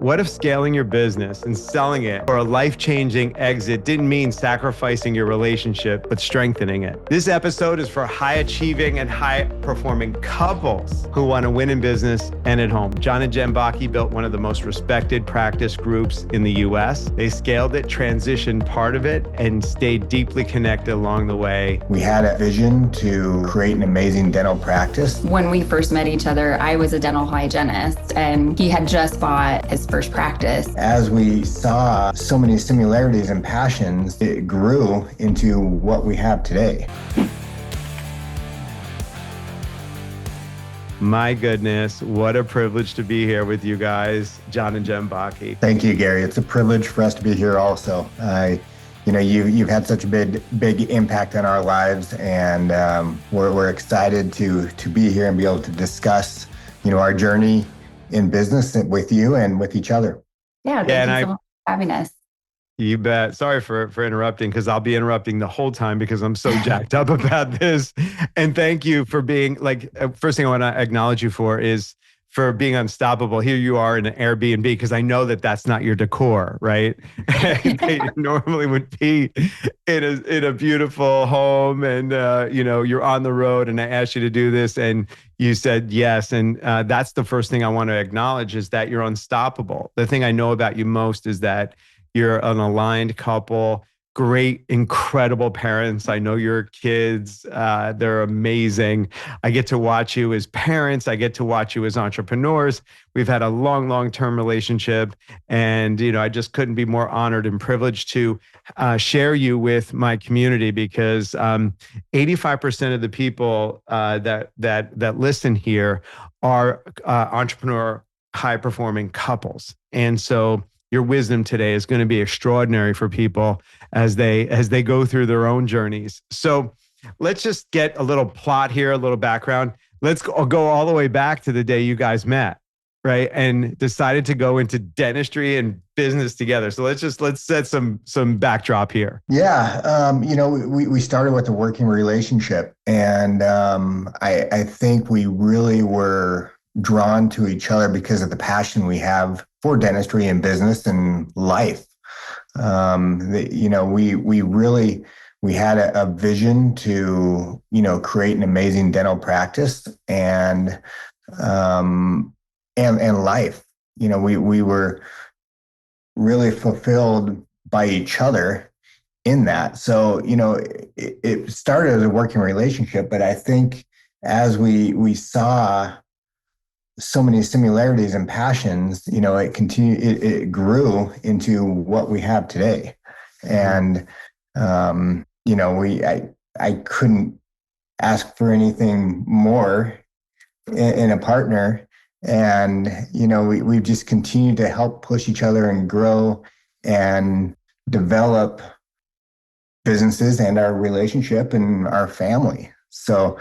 What if scaling your business and selling it or a life-changing exit didn't mean sacrificing your relationship, but strengthening it? This episode is for high-achieving and high-performing couples who want to win in business and at home. John and Jen Bocchi built one of the most respected practice groups in the US. They scaled it, transitioned part of it, and stayed deeply connected along the way. We had a vision to create an amazing dental practice. When we first met each other, I was a dental hygienist, and he had just bought his first practice. As we saw so many similarities and passions, it grew into what we have today. My goodness, what a privilege to be here with you guys, John and Jen Bocchi. Thank you, Gary. It's a privilege for us to be here also. You've had such a big impact on our lives, and we're excited to be here and be able to discuss, our journey in business with you and with each other. Yeah, thank you so much for having us. You bet. Sorry for interrupting, because I'll be interrupting the whole time because I'm so jacked up about this. And thank you for being first thing I want to acknowledge you for is for being unstoppable. Here you are in an Airbnb, because I know that that's not your decor, right? They normally would be in a beautiful home, and you're on the road, and I asked you to do this, and you said yes. And that's the first thing I want to acknowledge, is that you're unstoppable. The thing I know about you most is that you're an aligned couple, great, incredible parents. I know your kids, they're amazing. I get to watch you as parents. I get to watch you as entrepreneurs. We've had a long-term relationship. And, I just couldn't be more honored and privileged to share you with my community, because 85% of the people that listen here are entrepreneur, high-performing couples. And so your wisdom today is going to be extraordinary for people as they go through their own journeys. So let's just get a little plot here, a little background. Let's go all the way back to the day you guys met, right? And decided to go into dentistry and business together. So let's set some backdrop here. Yeah. We started with a working relationship, and I think we really were drawn to each other because of the passion we have for dentistry and business and life. We had a vision to, create an amazing dental practice and life. We were really fulfilled by each other in that. So, it started as a working relationship, but I think as we saw so many similarities and passions, it grew into what we have today. And, I couldn't ask for anything more in a partner. And, we've just continued to help push each other and grow and develop businesses and our relationship and our family. So,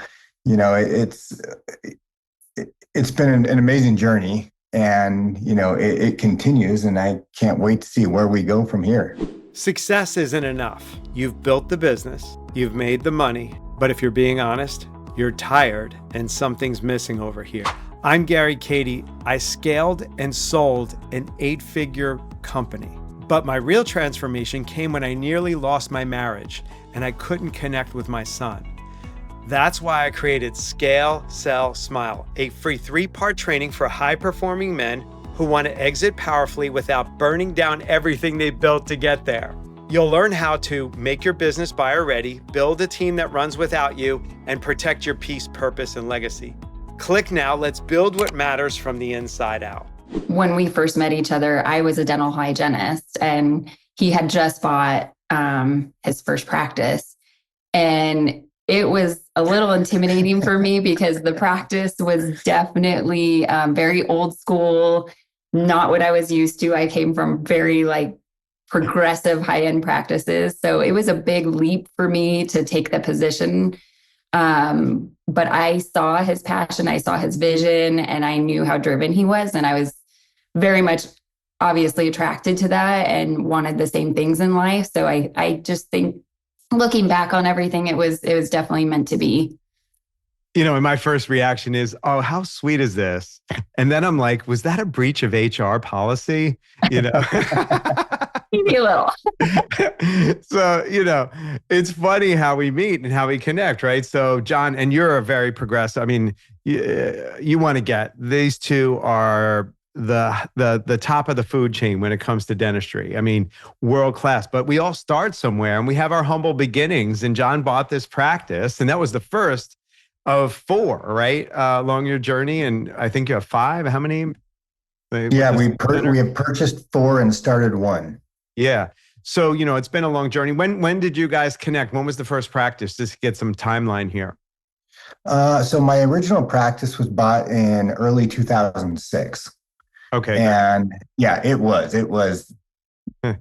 it's been an amazing journey, and, it continues, and I can't wait to see where we go from here. Success isn't enough. You've built the business, you've made the money, but if you're being honest, you're tired and something's missing over here. I'm Gary Kadi. I scaled and sold an 8-figure company, but my real transformation came when I nearly lost my marriage and I couldn't connect with my son. That's why I created Scale, Sell, Smile, a free 3-part training for high-performing men who want to exit powerfully without burning down everything they built to get there. You'll learn how to make your business buyer ready, build a team that runs without you, and protect your peace, purpose, and legacy. Click now. Let's build what matters from the inside out. When we first met each other, I was a dental hygienist, and he had just bought his first practice. And it was a little intimidating for me because the practice was definitely very old school, not what I was used to. I came from very progressive high-end practices. So it was a big leap for me to take the position. But I saw his passion, I saw his vision, and I knew how driven he was. And I was very much obviously attracted to that and wanted the same things in life. So I just think, looking back on everything, it was definitely meant to be. and my first reaction is, oh, how sweet is this? And then I'm like, was that a breach of HR policy? You know? Maybe a little. So, it's funny how we meet and how we connect, right? So, John, and you're a very progressive. I mean, you want to get these two are the top of the food chain when it comes to dentistry. I mean, world class. But we all start somewhere, and we have our humble beginnings. And John bought this practice, and that was the first of four, right? Along your journey, and I think you have five. How many? Yeah, we have purchased four and started one. Yeah. So, it's been a long journey. When did you guys connect? When was the first practice? Just to get some timeline here. So my original practice was bought in early 2006. Okay. And yeah, it was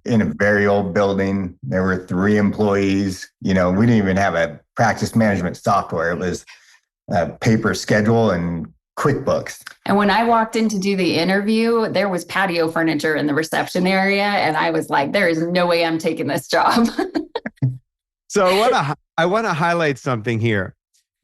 in a very old building. There were 3 employees. We didn't even have a practice management software. It was a paper schedule and QuickBooks. And when I walked in to do the interview, there was patio furniture in the reception area. And I was like, there is no way I'm taking this job. So I want to highlight something here.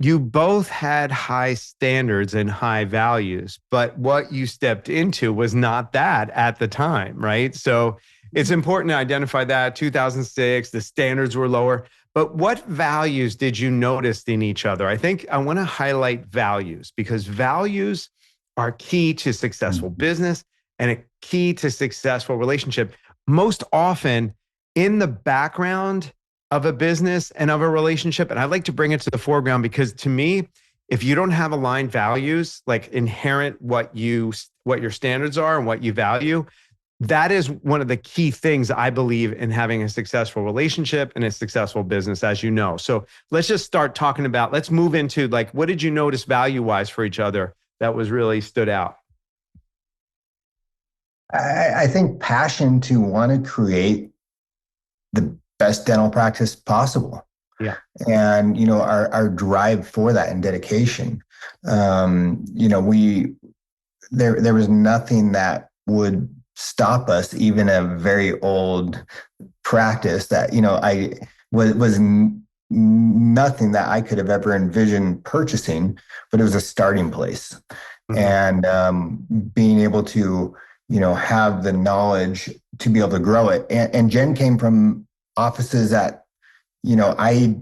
You both had high standards and high values, but what you stepped into was not that at the time, right? So it's important to identify that 2006, the standards were lower. But what values did you notice in each other? I think I want to highlight values because values are key to successful business and a key to successful relationship. Most often in the background of a business and of a relationship, and I'd like to bring it to the foreground because to me, if you don't have aligned values, like inherent what your standards are and what you value, that is one of the key things I believe in having a successful relationship and a successful business, as you know. So let's just start talking about, let's move into like, what did you notice value-wise for each other that was really stood out? I think passion to want to create the best dental practice possible. Yeah. And, our drive for that and dedication. There was nothing that would stop us, even a very old practice that, I was nothing that I could have ever envisioned purchasing, but it was a starting place. Mm-hmm. And being able to, have the knowledge to be able to grow it. And Jen came from offices that, I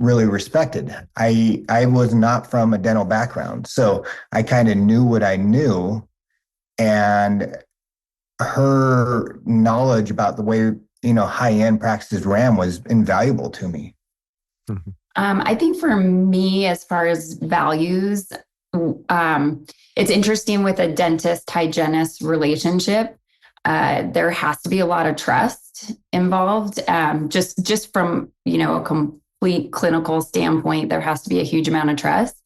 really respected. I was not from a dental background, so I kind of knew what I knew, and her knowledge about the way, high-end practices ran was invaluable to me. Mm-hmm. I think for me, as far as values, it's interesting with a dentist hygienist relationship. There has to be a lot of trust involved. Just from, a complete clinical standpoint, there has to be a huge amount of trust.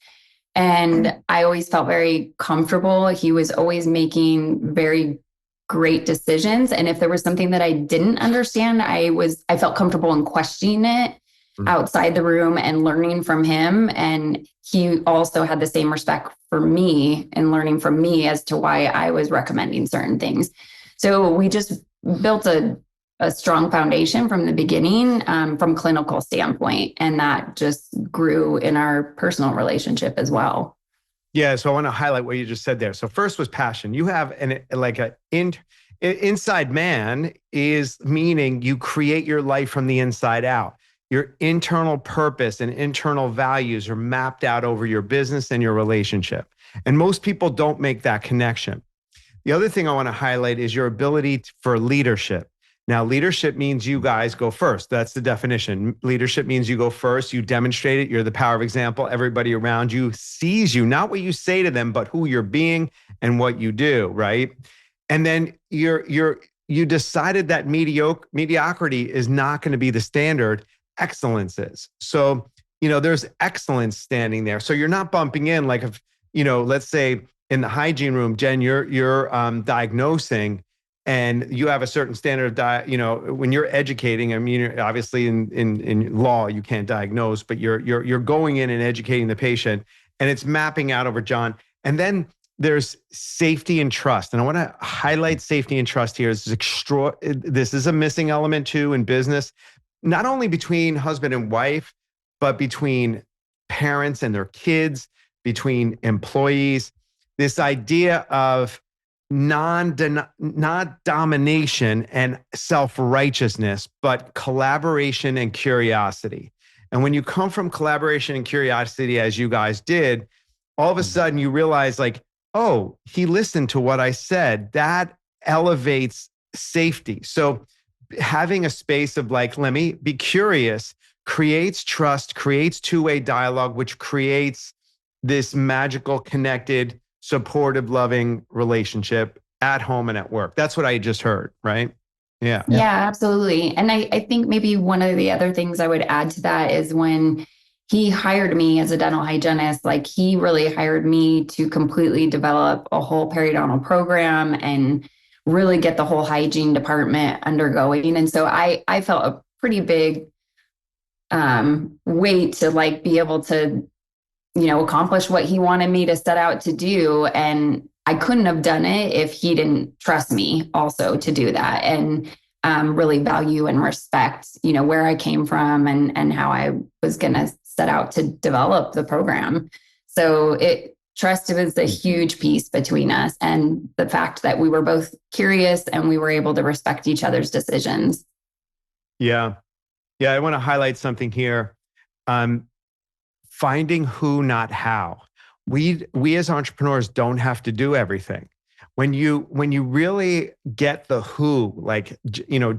And I always felt very comfortable. He was always making very great decisions. And if there was something that I didn't understand, I felt comfortable in questioning it outside the room and learning from him. And he also had the same respect for me and learning from me as to why I was recommending certain things. So we just built a strong foundation from the beginning, from clinical standpoint, and that just grew in our personal relationship as well. Yeah, so I want to highlight what you just said there. So first was passion. You have inside man is meaning you create your life from the inside out. Your internal purpose and internal values are mapped out over your business and your relationship. And most people don't make that connection. The other thing I want to highlight is your ability for leadership. Now, leadership means you guys go first. That's the definition. Leadership means you go first. You demonstrate it. You're the power of example. Everybody around you sees you, not what you say to them, but who you're being and what you do, right? And then you decided that mediocrity is not going to be the standard. Excellence is. So, there's excellence standing there. So you're not bumping in like, if, let's say in the hygiene room, Jen, you're diagnosing and you have a certain standard of when you're educating. I mean, obviously in law, you can't diagnose, but you're going in and educating the patient, and it's mapping out over John. And then there's safety and trust. And I want to highlight safety and trust here. This is a missing element too in business, not only between husband and wife, but between parents and their kids, between employees. This idea of not domination and self-righteousness, but collaboration and curiosity. And when you come from collaboration and curiosity, as you guys did, all of a sudden you realize like, oh, he listened to what I said. That elevates safety. So having a space of like, let me be curious, creates trust, creates two-way dialogue, which creates this magical, connected, supportive, loving relationship at home and at work. That's what I just heard, right? Yeah. Yeah, absolutely. And I think maybe one of the other things I would add to that is when he hired me as a dental hygienist, like he really hired me to completely develop a whole periodontal program and really get the whole hygiene department undergoing. And so I felt a pretty big weight to like be able to, accomplish what he wanted me to set out to do. And I couldn't have done it if he didn't trust me also to do that and really value and respect, where I came from and how I was going to set out to develop the program. So trust was a huge piece between us, and the fact that we were both curious and we were able to respect each other's decisions. Yeah. Yeah. I want to highlight something here. Finding who, not how. We as entrepreneurs don't have to do everything. When you really get the who, like,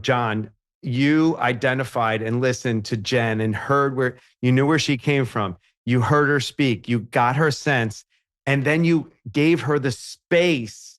John, you identified and listened to Jen and heard where you knew where she came from. You heard her speak, you got her sense, and then you gave her the space.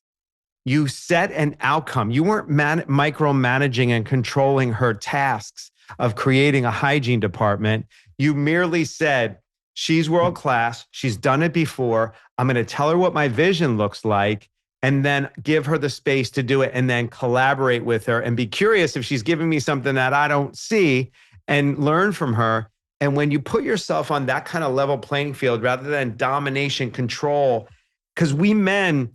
You set an outcome. You weren't micromanaging and controlling her tasks of creating a hygiene department. You merely said, she's world-class. She's done it before. I'm going to tell her what my vision looks like and then give her the space to do it and then collaborate with her and be curious if she's giving me something that I don't see and learn from her. And when you put yourself on that kind of level playing field rather than domination, control, because we men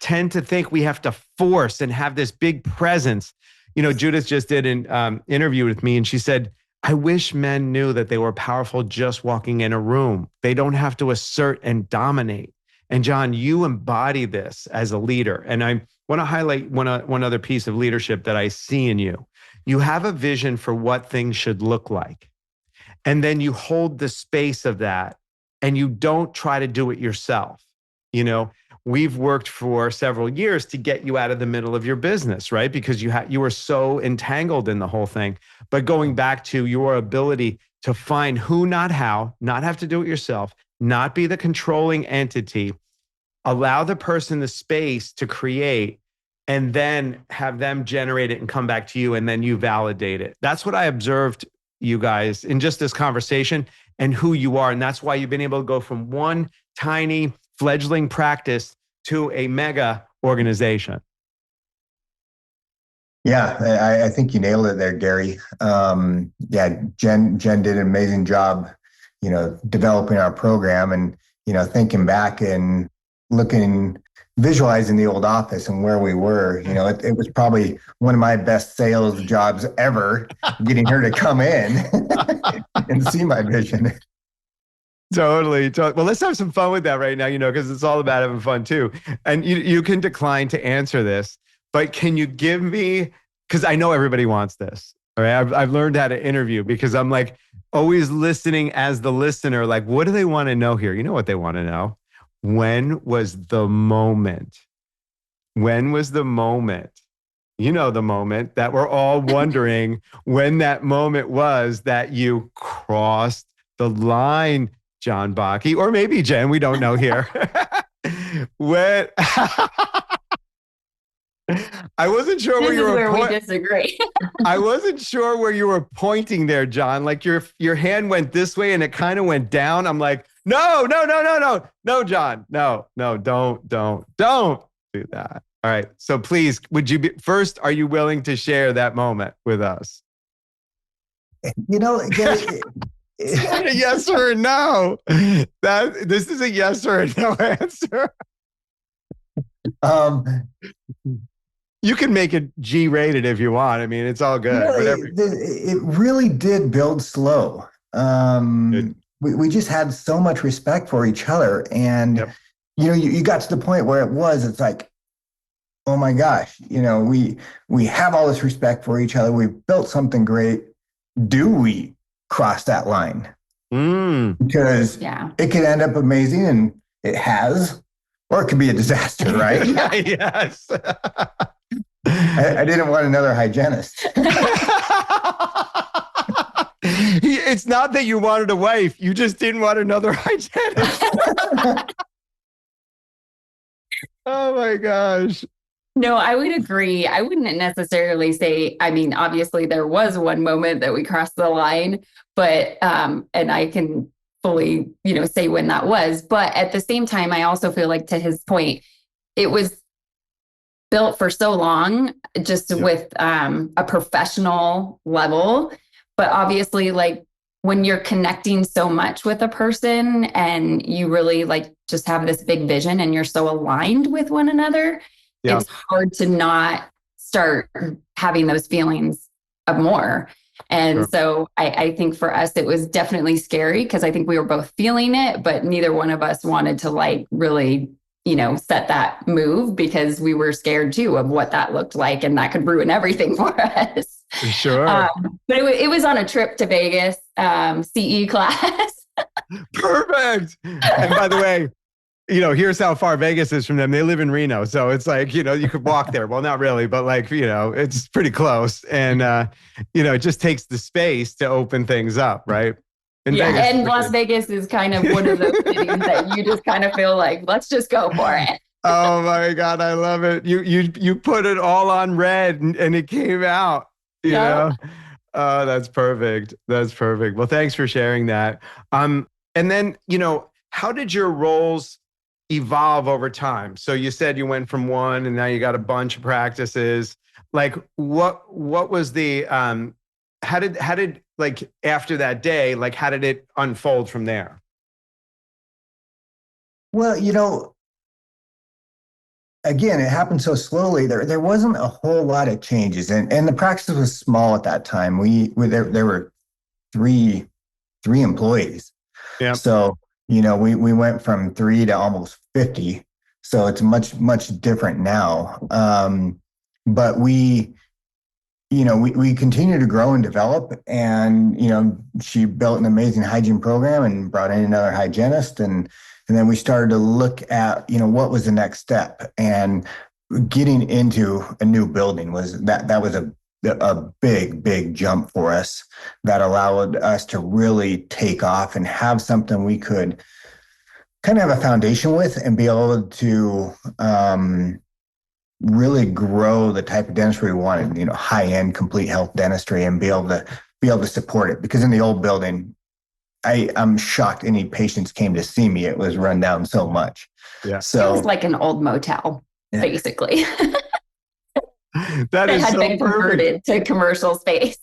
tend to think we have to force and have this big presence. Judith just did an interview with me and she said, I wish men knew that they were powerful just walking in a room. They don't have to assert and dominate. And John, you embody this as a leader. And I want to highlight one other piece of leadership that I see in you. You have a vision for what things should look like. And then you hold the space of that and you don't try to do it yourself. We've worked for several years to get you out of the middle of your business, right? Because you were so entangled in the whole thing. But going back to your ability to find who, not how, not have to do it yourself, not be the controlling entity, allow the person the space to create, and then have them generate it and come back to you, and then you validate it. That's what I observed, you guys, in just this conversation and who you are. And that's why you've been able to go from one tiny fledgling practice to a mega organization. Yeah, I think you nailed it there, Gary. Jen did an amazing job, developing our program and, thinking back and visualizing the old office and where we were. It was probably one of my best sales jobs ever, getting her to come in and see my vision. Totally. Well, let's have some fun with that right now, because it's all about having fun too. And you can decline to answer this, but can you give me, because I know everybody wants this. All right. I've learned how to interview because I'm like always listening as the listener. Like, what do they want to know here? You know what they want to know? When was the moment? When was the moment? The moment that we're all wondering when that moment was that you crossed the line, John Bocchi, or maybe Jen, we don't know here. When I wasn't sure where you were. We disagree. I wasn't sure where you were pointing there, John. Like your hand went this way and it kind of went down. I'm like, no, John, no, don't do that. All right. So please, first, are you willing to share that moment with us? A yes or a no. This is a yes or a no answer. You can make it G-rated if you want. I mean, it's all good. It really did build slow. we just had so much respect for each other. And, Yep. you got to the point where it's like, oh my gosh, we have all this respect for each other. We've built something great. Do we cross that line? Because it could end up amazing, and it has, or it could be a disaster, right? Yes. I didn't want another hygienist. It's not that you wanted a wife. You just didn't want another hygienist. Oh my gosh. No, I would agree. I wouldn't necessarily say, I mean, obviously there was one moment that we crossed the line, but, and I can fully, say when that was, but at the same time, I also feel like, to his point, it was built for so long, just with, a professional level, but obviously, like, when you're connecting so much with a person and you really like just have this big vision and you're so aligned with one another, it's hard to not start having those feelings of more. And so I think for us, it was definitely scary because I think we were both feeling it, but neither one of us wanted to like really, set that move because we were scared too of what that looked like. And that could ruin everything for us. Sure. But it was on a trip to Vegas, CE class. Perfect. And by the way, here's how far Vegas is from them. They live in Reno. So it's like, you could walk there. Well, not really, but like, it's pretty close. And, it just takes the space to open things up, right? Vegas, and Las Vegas is kind of one of those cities that you just kind of feel like, let's just go for it. Oh my God, I love it. You put it all on red and it came out, you know? Oh, that's perfect. That's perfect. Well, thanks for sharing that. And then, how did your roles evolve over time? So you said you went from one and now you got a bunch of practices. Like what was the, how did like after that day, like how did it unfold from there? Well, again, it happened so slowly. There wasn't a whole lot of changes, and the practice was small at that time. There were three employees. Yeah. So we went from 3 to almost 50. So it's much different now. But we continue to grow and develop, and she built an amazing hygiene program and brought in another hygienist, and then we started to look at what was the next step, and getting into a new building was a big jump for us that allowed us to really take off and have something we could kind of have a foundation with and be able to really grow the type of dentistry we wanted, high-end complete health dentistry, and be able to support it. Because in the old building, I'm shocked any patients came to see me. It was run down so much. Yeah. So it was like an old motel, basically. That is had so been converted perfect. to commercial space.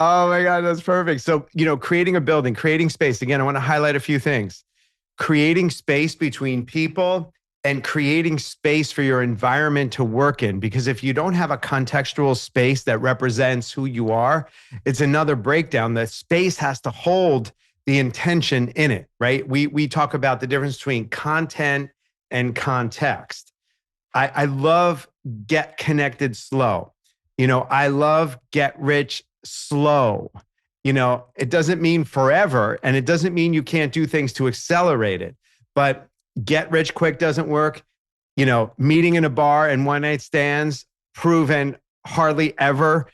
Oh my God, that's perfect. So, creating a building, creating space. Again, I want to highlight a few things. Creating space between people and creating space for your environment to work in. Because if you don't have a contextual space that represents who you are, it's another breakdown. The space has to hold the intention in it, right? We talk about the difference between content and context. I love get connected slow. I love get rich slow. It doesn't mean forever, and it doesn't mean you can't do things to accelerate it, but get rich quick doesn't work. Meeting in a bar and one night stands, proven hardly ever,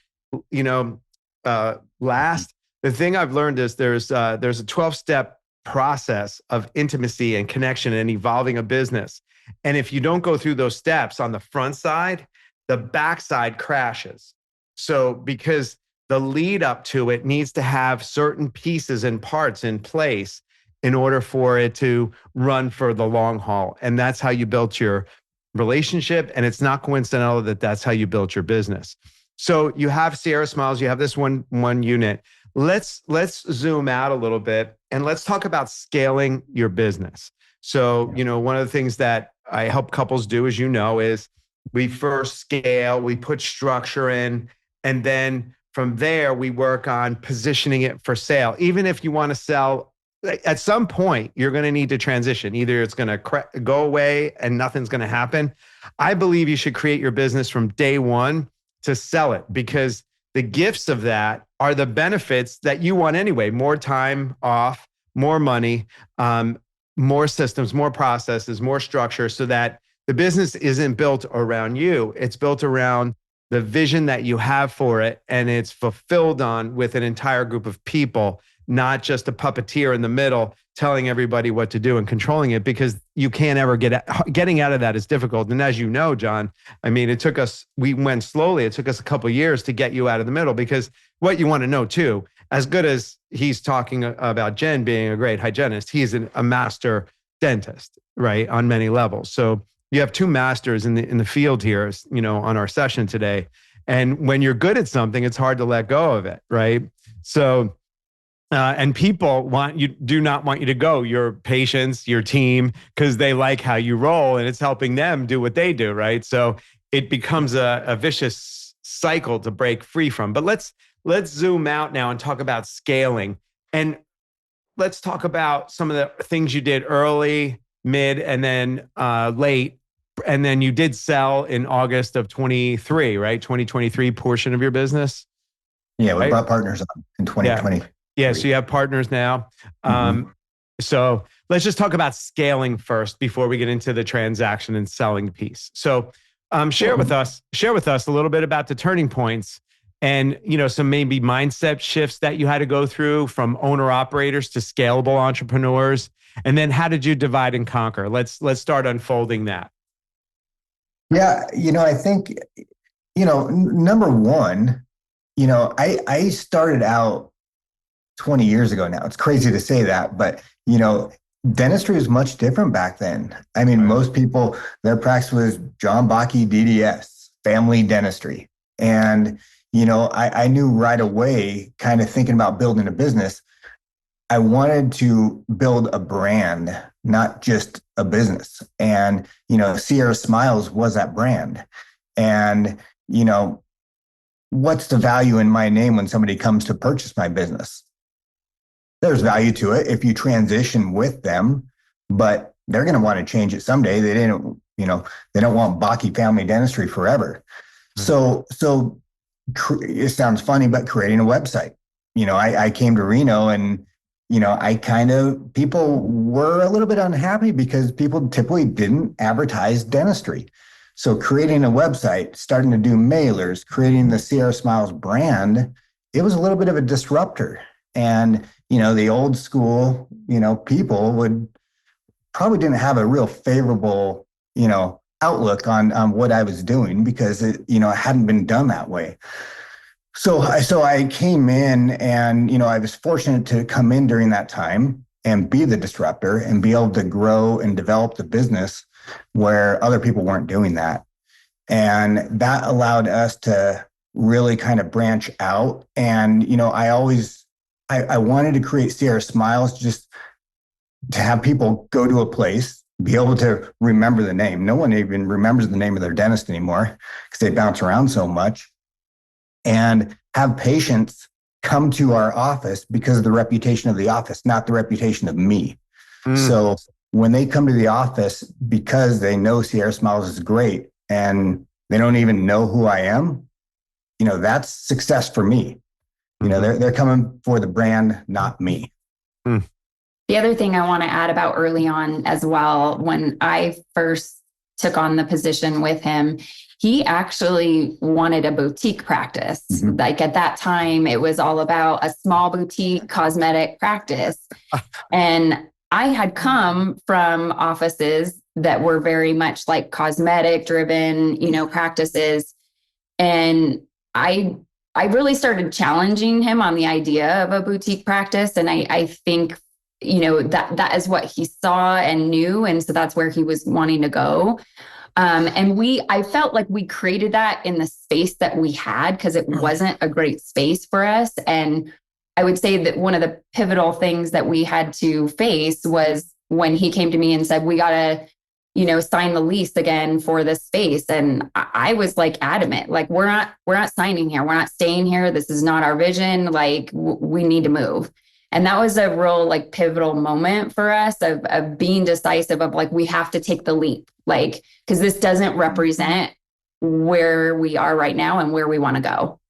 last. The thing I've learned is there's a 12-step process of intimacy and connection and evolving a business. And if you don't go through those steps on the front side, the backside crashes. So because the lead up to it needs to have certain pieces and parts in place in order for it to run for the long haul. And that's how you built your relationship. And it's not coincidental that that's how you built your business. So you have Sierra Smiles, you have this one unit. Let's zoom out a little bit and let's talk about scaling your business. So, one of the things that I help couples do, as is we first scale, we put structure in, and then from there we work on positioning it for sale. Even if you want to sell at some point you're going to need to transition. Either it's going to go away and nothing's going to happen. I believe you should create your business from day one to sell it, because the gifts of that are the benefits that you want anyway. More time off, more money, more systems, more processes, more structure, so that the business isn't built around you. It's built around the vision that you have for it, and it's fulfilled on with an entire group of people, not just a puppeteer in the middle telling everybody what to do and controlling it, because you can't ever getting out of that is difficult. And as you know, John, I mean, we went slowly. It took us a couple of years to get you out of the middle, because what you want to know too, as good as he's talking about Jen being a great hygienist, he's a master dentist, right? On many levels. So you have two masters in the field here, on our session today. And when you're good at something, it's hard to let go of it, right? So, and people do not want you to go, your patients, your team, because they like how you roll and it's helping them do what they do, right? So it becomes a vicious cycle to break free from. But let's zoom out now and talk about scaling. And let's talk about some of the things you did early, mid, and then late. And then you did sell in August of 23, right? 2023 portion of your business. Yeah, we right? brought partners on in 2020. Yeah, so you have partners now. So let's just talk about scaling first before we get into the transaction and selling piece. So share with us a little bit about the turning points and some maybe mindset shifts that you had to go through from owner operators to scalable entrepreneurs. And then how did you divide and conquer? Let's start unfolding that. Yeah, I think, number one, I started out 20 years ago now. It's crazy to say that, but, dentistry was much different back then. I mean, most people, their practice was John Bocchi, DDS, family dentistry. And, I knew right away, kind of thinking about building a business, I wanted to build a brand, not just a business. And, Sierra Smiles was that brand. And, what's the value in my name when somebody comes to purchase my business? There's value to it if you transition with them, but they're going to want to change it someday. They don't want Bocchi family dentistry forever. So it sounds funny, but creating a website, I came to Reno and, people were a little bit unhappy because people typically didn't advertise dentistry. So creating a website, starting to do mailers, creating the Sierra Smiles brand, it was a little bit of a disruptor. And, the old school, people probably didn't have a real favorable, outlook on what I was doing because it hadn't been done that way. So I came in and, I was fortunate to come in during that time and be the disruptor and be able to grow and develop the business where other people weren't doing that. And that allowed us to really kind of branch out. And, I wanted to create Sierra Smiles just to have people go to a place, be able to remember the name. No one even remembers the name of their dentist anymore because they bounce around so much. And have patients come to our office because of the reputation of the office, not the reputation of me. So when they come to the office because they know Sierra Smiles is great and they don't even know who I am, that's success for me. They're coming for the brand, not me. The other thing I want to add about early on as well, when I first took on the position with him, he actually wanted a boutique practice. Like at that time, it was all about a small boutique cosmetic practice. And I had come from offices that were very much like cosmetic driven, practices. And I really started challenging him on the idea of a boutique practice. And I think, that is what he saw and knew. And so that's where he was wanting to go. And I felt like we created that in the space that we had because it wasn't a great space for us. And I would say that one of the pivotal things that we had to face was when he came to me and said, we got to, sign the lease again for this space. And I was like adamant, like, we're not signing here. We're not staying here. This is not our vision. Like we need to move. And that was a real like pivotal moment for us of being decisive of like, we have to take the leap, like, because this doesn't represent where we are right now and where we want to go.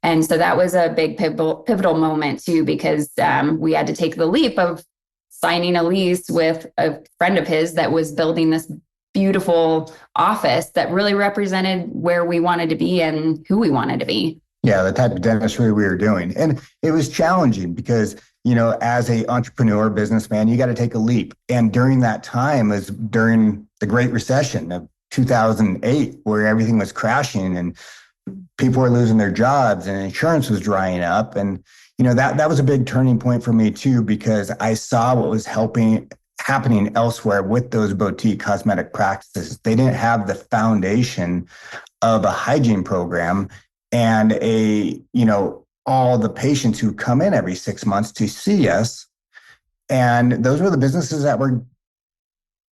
And so that was a big pivotal moment too, because we had to take the leap of signing a lease with a friend of his that was building this beautiful office that really represented where we wanted to be and who we wanted to be. Yeah, the type of dentistry we were doing. And it was challenging because, as an entrepreneur, businessman, you got to take a leap. And during that time was during the Great Recession of 2008, where everything was crashing and people were losing their jobs and insurance was drying up. And, that was a big turning point for me too, because I saw what was happening elsewhere with those boutique cosmetic practices. They didn't have the foundation of a hygiene program and all the patients who come in every 6 months to see us. And those were the businesses that were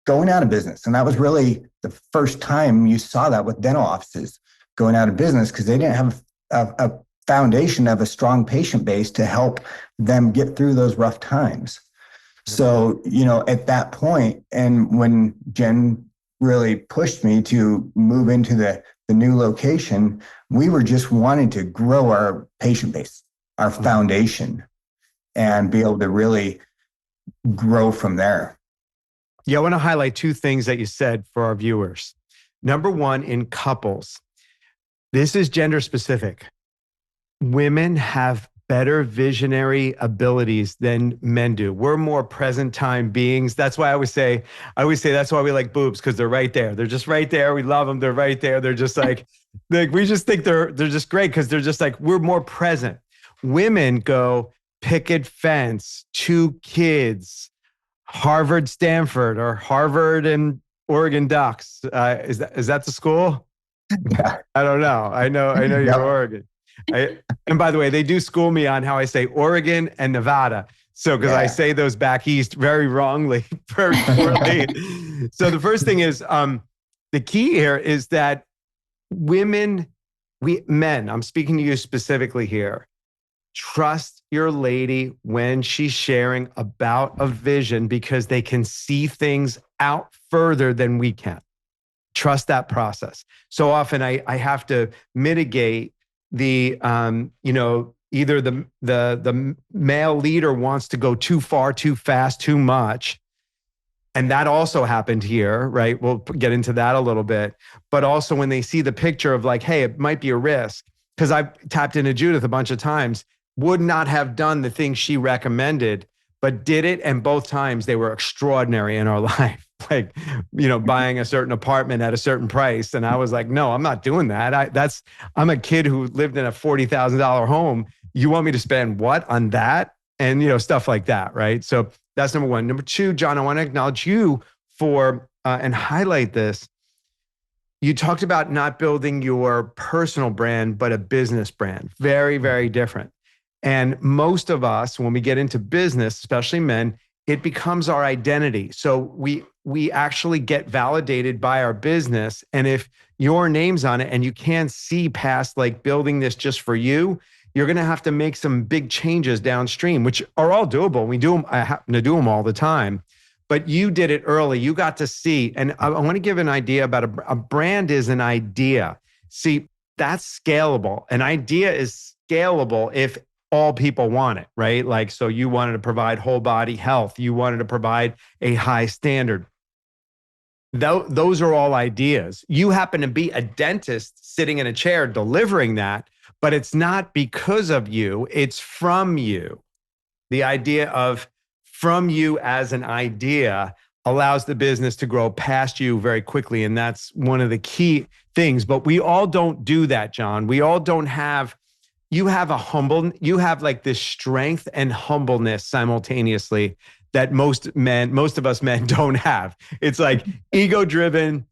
going out of business. And that was really the first time you saw that with dental offices going out of business, because they didn't have a foundation of a strong patient base to help them get through those rough times. So, at that point, and when Jen really pushed me to move into the new location, we were just wanting to grow our patient base, our foundation, and be able to really grow from there. Yeah, I want to highlight two things that you said for our viewers. Number one, in couples, this is gender specific. Women have better visionary abilities than men do. We're more present time beings. That's why I always say that's why we like boobs, because they're right there. They're just right there. We love them. They're right there. They're just like we just think they're just great because they're just like, we're more present. Women go picket fence, 2 kids, Harvard, Stanford, or Harvard and Oregon Ducks. Is that the school? Yeah. I don't know. I know you're Yep. Oregon. And by the way, they do school me on how I say Oregon and Nevada. So, because I say those back east very wrongly, very poorly. So the first thing is, the key here is that men, I'm speaking to you specifically here, trust your lady when she's sharing about a vision, because they can see things out further than we can. Trust that process. So often I have to mitigate the, either the male leader wants to go too far, too fast, too much. And that also happened here, right? We'll get into that a little bit. But also when they see the picture of like, hey, it might be a risk, because I've tapped into Judith a bunch of times, would not have done the thing she recommended, but did it. And both times they were extraordinary in our life. Like, buying a certain apartment at a certain price. And I was like, no, I'm not doing that. I'm a kid who lived in a $40,000 home. You want me to spend what on that? And, stuff like that. Right. So that's number one. Number two, John, I want to acknowledge you for, and highlight this. You talked about not building your personal brand, but a business brand. Very, very different. And most of us, when we get into business, especially men, it becomes our identity. So we actually get validated by our business. And if your name's on it and you can't see past like building this just for you, you're going to have to make some big changes downstream, which are all doable. We do them. I happen to do them all the time. But you did it early. You got to see. And I want to give an idea about a brand is an idea. See, that's scalable. An idea is scalable if all people want it, right? Like, so you wanted to provide whole body health. You wanted to provide a high standard. Those are all ideas. You happen to be a dentist sitting in a chair delivering that, but it's not because of you, it's from you. The idea of from you as an idea allows the business to grow past you very quickly. And that's one of the key things. But we all don't do that, John. We all don't have, you have like this strength and humbleness simultaneously that most of us men don't have. It's like ego driven,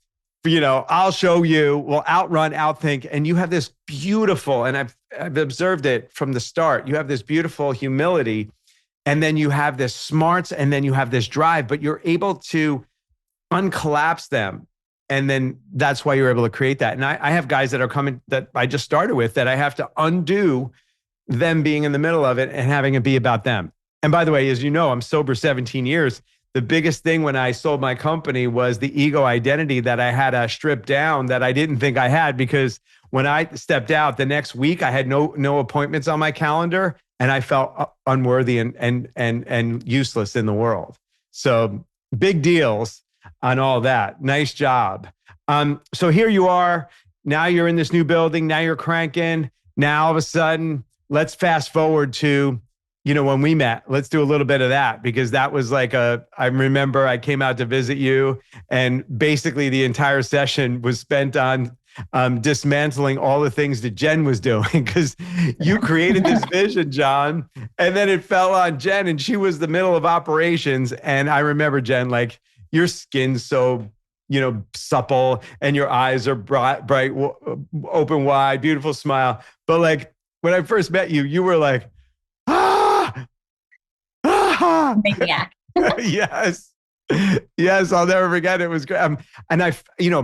I'll show you, we'll outrun, outthink. And you have this beautiful, and I've observed it from the start, you have this beautiful humility, and then you have this smarts, and then you have this drive, but you're able to uncollapse them. And then that's why you're able to create that. And I have guys that are coming that I just started with that I have to undo them being in the middle of it and having it be about them. And by the way, as you know, I'm sober 17 years. The biggest thing when I sold my company was the ego identity that I had to strip down that I didn't think I had, because when I stepped out the next week, I had no appointments on my calendar, and I felt unworthy and useless in the world. So big deals on all that. Nice job. So here you are. Now you're in this new building. Now you're cranking. Now all of a sudden, let's fast forward to, when we met. Let's do a little bit of that, because that was like I remember I came out to visit you, and basically the entire session was spent on dismantling all the things that Jen was doing, because you created this vision, John, and then it fell on Jen, and she was the middle of operations. And I remember, Jen, like, your skin's so supple, and your eyes are bright, open wide, beautiful smile. But like, when I first met you, you were like, Maniac. Yes. Yes, I'll never forget. It was great. And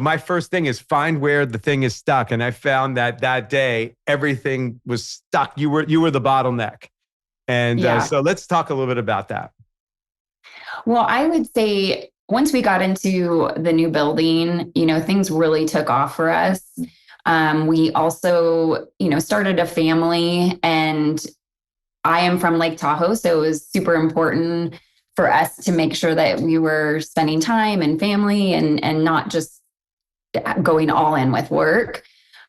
my first thing is find where the thing is stuck. And I found that day, everything was stuck. You were the bottleneck. And so let's talk a little bit about that. Well, I would say once we got into the new building, things really took off for us. We also, started a family, and I am from Lake Tahoe, so it was super important for us to make sure that we were spending time and family and not just going all in with work.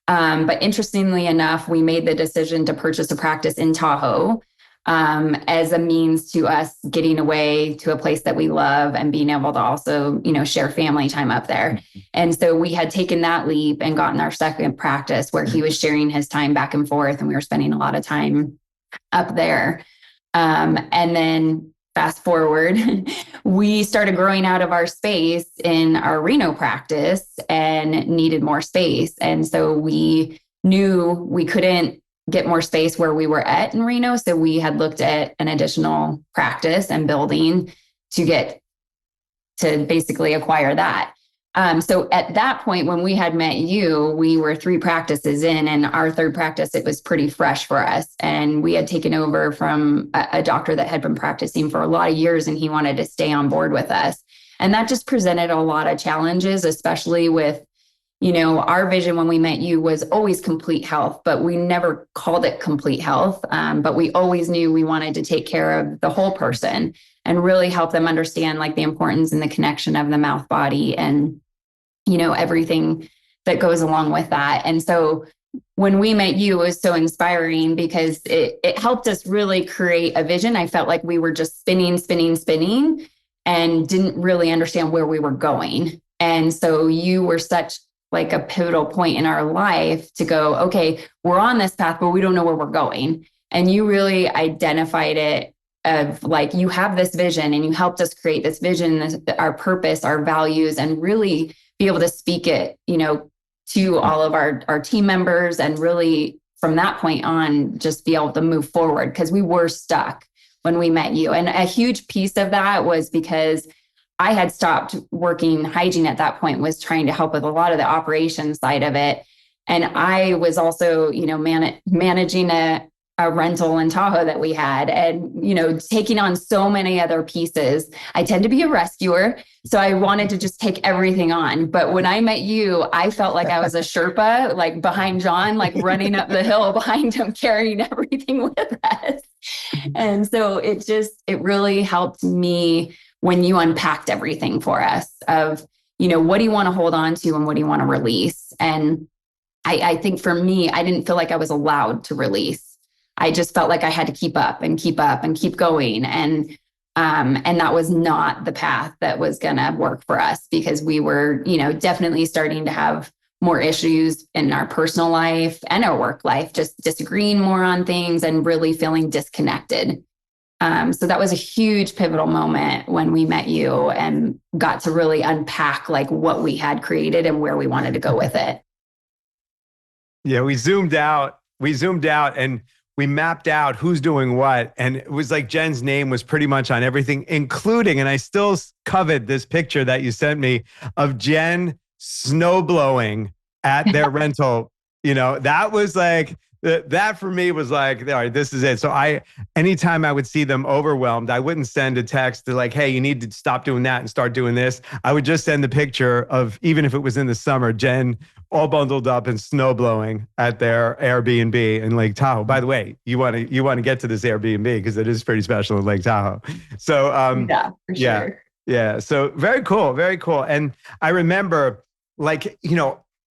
But interestingly enough, we made the decision to purchase a practice in Tahoe as a means to us getting away to a place that we love and being able to also, share family time up there. And so we had taken that leap and gotten our second practice where he was sharing his time back and forth, and we were spending a lot of time up there. And then fast forward, we started growing out of our space in our Reno practice and needed more space. And so we knew we couldn't get more space where we were at in Reno. So we had looked at an additional practice and building to basically acquire that. So at that point, when we had met you, we were 3 practices in, and our third practice, it was pretty fresh for us. And we had taken over from a doctor that had been practicing for a lot of years, and he wanted to stay on board with us. And that just presented a lot of challenges, especially with, our vision when we met you was always complete health, but we never called it complete health. But we always knew we wanted to take care of the whole person and really help them understand like the importance and the connection of the mouth body and, everything that goes along with that. And so when we met you, it was so inspiring because it helped us really create a vision. I felt like we were just spinning and didn't really understand where we were going. And so you were such like a pivotal point in our life to go, okay, we're on this path, but we don't know where we're going. And you really identified it of like, you have this vision, and you helped us create this vision, our purpose, our values, and really be able to speak it, to all of our team members. And really from that point on, just be able to move forward, because we were stuck when we met you. And a huge piece of that was because I had stopped working hygiene at that point, was trying to help with a lot of the operations side of it. And I was also, managing a rental in Tahoe that we had, and, taking on so many other pieces. I tend to be a rescuer, so I wanted to just take everything on. But when I met you, I felt like I was a Sherpa, like behind John, like running up the hill behind him, carrying everything with us. And so it really helped me when you unpacked everything for us of, what do you want to hold on to and what do you want to release? And I think for me, I didn't feel like I was allowed to release. I just felt like I had to keep up and keep going. And that was not the path that was going to work for us, because we were, definitely starting to have more issues in our personal life and our work life, just disagreeing more on things and really feeling disconnected. So that was a huge pivotal moment when we met you and got to really unpack like what we had created and where we wanted to go with it. Yeah, we zoomed out and we mapped out who's doing what. And it was like Jen's name was pretty much on everything, including, and I still covet this picture that you sent me of Jen snow blowing at their rental. That was like that for me was like, all right, this is it. So anytime I would see them overwhelmed, I wouldn't send a text to like, hey, you need to stop doing that and start doing this. I would just send the picture of, even if it was in the summer, Jen all bundled up and snow blowing at their Airbnb in Lake Tahoe. By the way, you want to get to this Airbnb because it is pretty special in Lake Tahoe. So Yeah, for sure. yeah. So very cool, very cool. And I remember, like,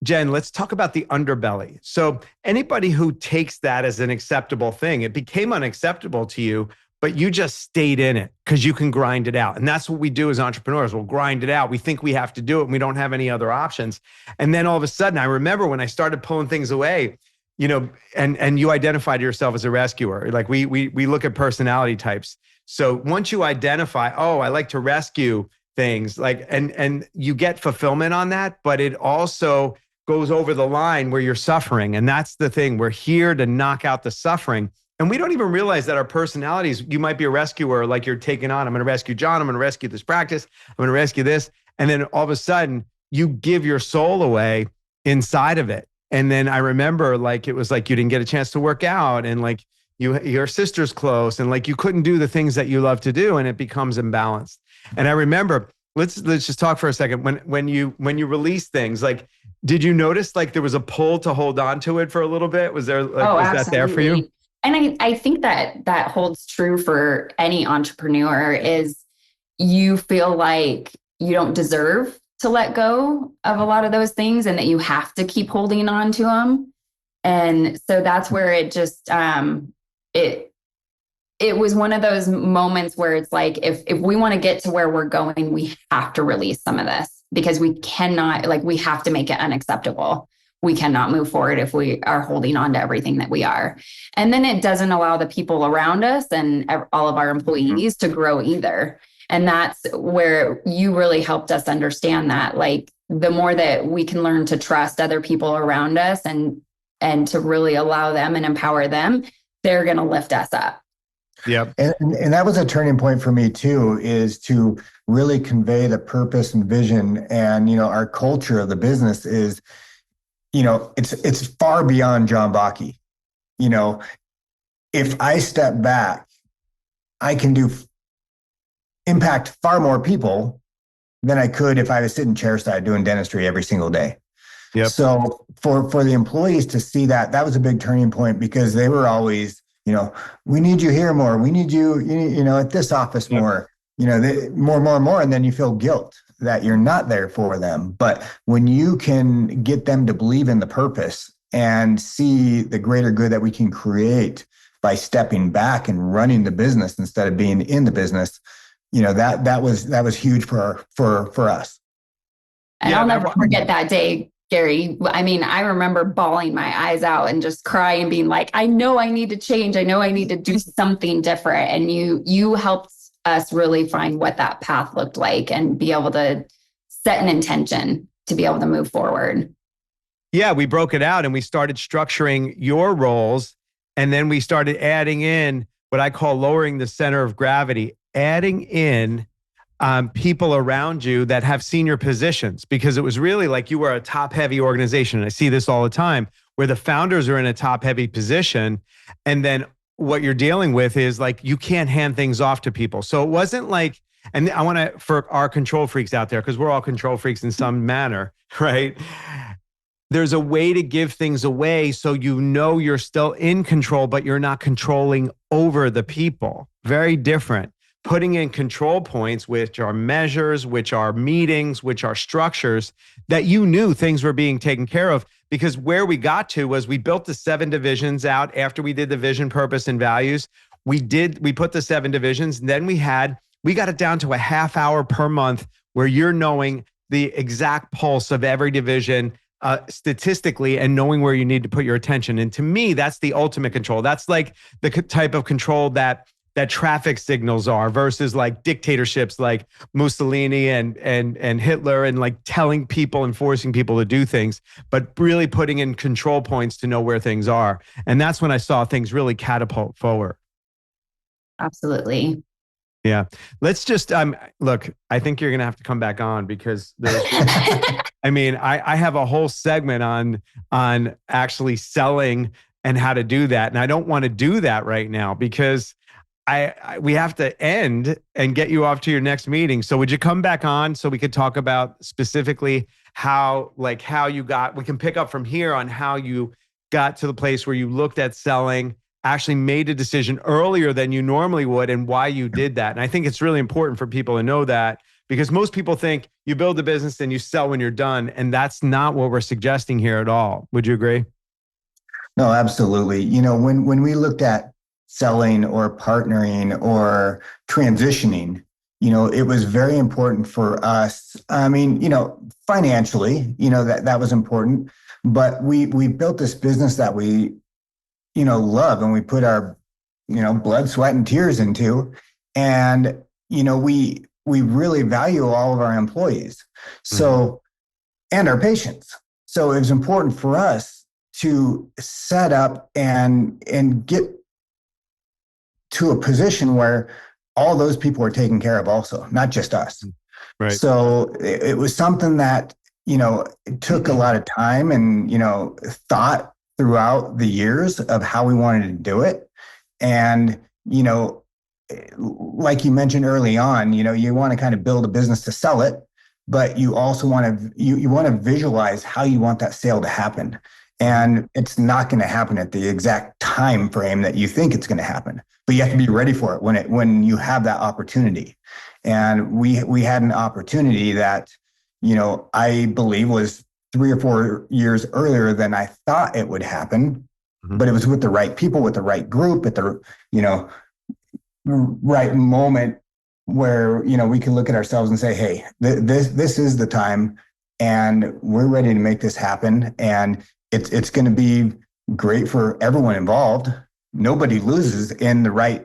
Jen, let's talk about the underbelly. So anybody who takes that as an acceptable thing, it became unacceptable to you, but you just stayed in it because you can grind it out. And that's what we do as entrepreneurs. We'll grind it out. We think we have to do it and we don't have any other options. And then all of a sudden, I remember when I started pulling things away, and you identified yourself as a rescuer. Like we look at personality types. So once you identify, oh, I like to rescue things, like, and you get fulfillment on that, but it also goes over the line where you're suffering. And that's the thing. We're here to knock out the suffering. And we don't even realize that our personalities, you might be a rescuer, like you're taking on, I'm going to rescue John. I'm going to rescue this practice. I'm going to rescue this. And then all of a sudden you give your soul away inside of it. And then I remember, like, it was like, you didn't get a chance to work out, and like your sister's close, and like, you couldn't do the things that you love to do, and it becomes imbalanced. And I remember, let's just talk for a second. When you release things, like, did you notice like there was a pull to hold on to it for a little bit? Was there, like, was that there for you? And I think that holds true for any entrepreneur, is you feel like you don't deserve to let go of a lot of those things and that you have to keep holding on to them. And so that's where it just, it was one of those moments where it's like, if we want to get to where we're going, we have to release some of this, because we cannot, like, we have to make it unacceptable. We cannot move forward if we are holding on to everything that we are. And then it doesn't allow the people around us and all of our employees to grow either. And that's where you really helped us understand that, like, the more that we can learn to trust other people around us and to really allow them and empower them, they're going to lift us up. Yep. And that was a turning point for me too, is to really convey the purpose and vision. And, our culture of the business is, it's far beyond John Bocchi. If I step back, I can impact far more people than I could if I was sitting chairside doing dentistry every single day. Yep. So for the employees to see that was a big turning point, because they were always, we need you here more. We need you, at this office more, more. And then you feel guilt that you're not there for them. But when you can get them to believe in the purpose and see the greater good that we can create by stepping back and running the business instead of being in the business, that was huge for us. And I'll never forget that day, Gary. I mean, I remember bawling my eyes out and just crying, being like, I know I need to change. I know I need to do something different. And you helped us really find what that path looked like and be able to set an intention to be able to move forward. Yeah, we broke it out and we started structuring your roles. And then we started adding in what I call lowering the center of gravity, adding in people around you that have senior positions, because it was really like you were a top heavy organization. And I see this all the time where the founders are in a top heavy position. And then what you're dealing with is like, you can't hand things off to people. So it wasn't like, and I want to, for our control freaks out there, because we're all control freaks in some manner, right? There's a way to give things away so you're still in control, but you're not controlling over the people. Very different. Putting in control points, which are measures, which are meetings, which are structures, that you knew things were being taken care of. Because where we got to was we built the 7 divisions out after we did the vision, purpose, and values. We put the 7 divisions. And then we got it down to a half hour per month where you're knowing the exact pulse of every division statistically and knowing where you need to put your attention. And to me, that's the ultimate control. That's like the type of control that traffic signals are, versus like dictatorships like Mussolini and Hitler, and like telling people and forcing people to do things, but really putting in control points to know where things are. And that's when I saw things really catapult forward. Absolutely. Yeah. Let's just, look, I think you're going to have to come back on, because I mean, I have a whole segment on actually selling and how to do that. And I don't want to do that right now because we have to end and get you off to your next meeting. So would you come back on so we could talk about specifically how you got, we can pick up from here on how you got to the place where you looked at selling, actually made a decision earlier than you normally would, and why you did that. And I think it's really important for people to know that, because most people think you build a business and you sell when you're done. And that's not what we're suggesting here at all. Would you agree? No, absolutely. When we looked at selling or partnering or transitioning, it was very important for us. I mean, financially, that was important, but we built this business that we, love, and we put our, blood, sweat, and tears into. And, we really value all of our employees. So, and our patients. So it was important for us to set up and get to a position where all those people were taken care of also, not just us. Right. So it was something that, it took a lot of time and, thought throughout the years of how we wanted to do it. And, like you mentioned early on, you want to kind of build a business to sell it, but you also want to, you want to visualize how you want that sale to happen. And it's not going to happen at the exact time frame that you think it's going to happen, but you have to be ready for it when you have that opportunity. And we had an opportunity that, I believe was 3 or 4 years earlier than I thought it would happen, but it was with the right people, with the right group, at the, right moment where, we can look at ourselves and say, hey, this is the time, and we're ready to make this happen. And it's going to be great for everyone involved. Nobody loses in the right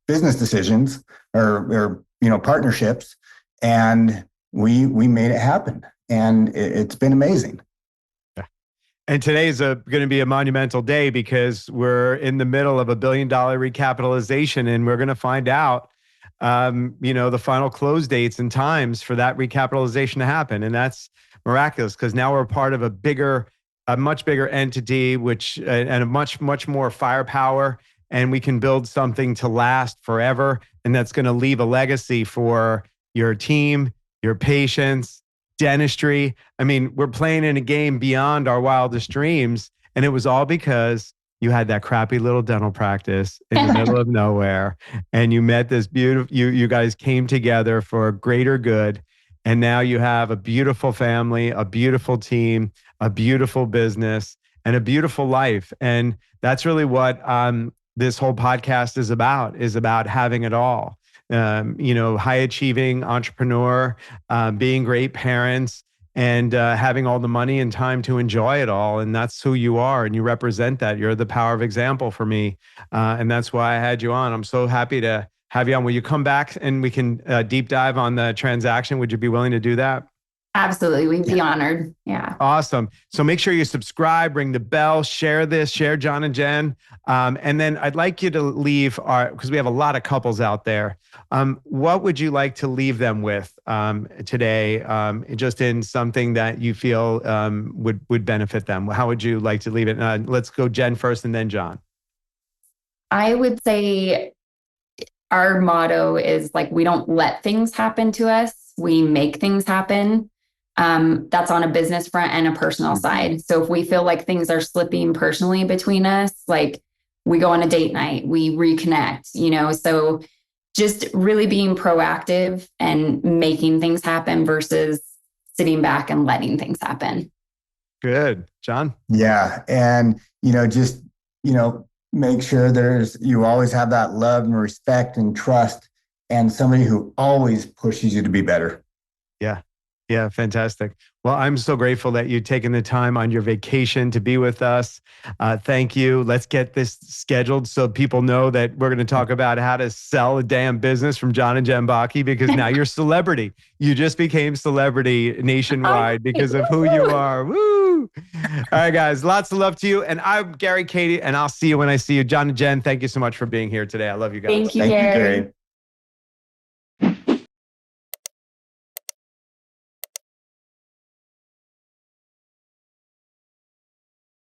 business decisions or partnerships. And we made it happen, and it's been amazing. Yeah. And today is going to be a monumental day because we're in the middle of $1 billion recapitalization, and we're going to find out, the final close dates and times for that recapitalization to happen. And that's miraculous because now we're part of a much bigger entity, and a much more firepower, and we can build something to last forever. And that's going to leave a legacy for your team, your patients, dentistry. I mean, we're playing in a game beyond our wildest dreams. And it was all because you had that crappy little dental practice in the middle of nowhere, and you met this beautiful, you guys came together for a greater good. And now you have a beautiful family, a beautiful team, a beautiful business, and a beautiful life. And that's really what this whole podcast is about having it all. High achieving entrepreneur, being great parents, and having all the money and time to enjoy it all. And that's who you are. And you represent that. You're the power of example for me. And that's why I had you on. I'm so happy to have you on. Will you come back and we can deep dive on the transaction? Would you be willing to do that? Absolutely. We'd be honored. Yeah. Awesome. So make sure you subscribe, ring the bell, share John and Jen. And then I'd like you to leave because we have a lot of couples out there. What would you like to leave them with today? Just in something that you feel would benefit them. How would you like to leave it? Let's go Jen first and then John. I would say our motto is we don't let things happen to us. We make things happen. That's on a business front and a personal side. So if we feel like things are slipping personally between us, we go on a date night, we reconnect, so just really being proactive and making things happen versus sitting back and letting things happen. Good. John? Yeah. And, just, make sure you always have that love and respect and trust, and somebody who always pushes you to be better. Yeah. Yeah. Fantastic. Well, I'm so grateful that you've taken the time on your vacation to be with us. Thank you. Let's get this scheduled so people know that we're going to talk about how to sell a damn business from John and Jen Bocchi, because now you're celebrity. You just became celebrity nationwide because of who you are. Woo! All right, guys. Lots of love to you. And I'm Gary, Kadi, and I'll see you when I see you. John and Jen, thank you so much for being here today. I love you guys. Thank you, Gary.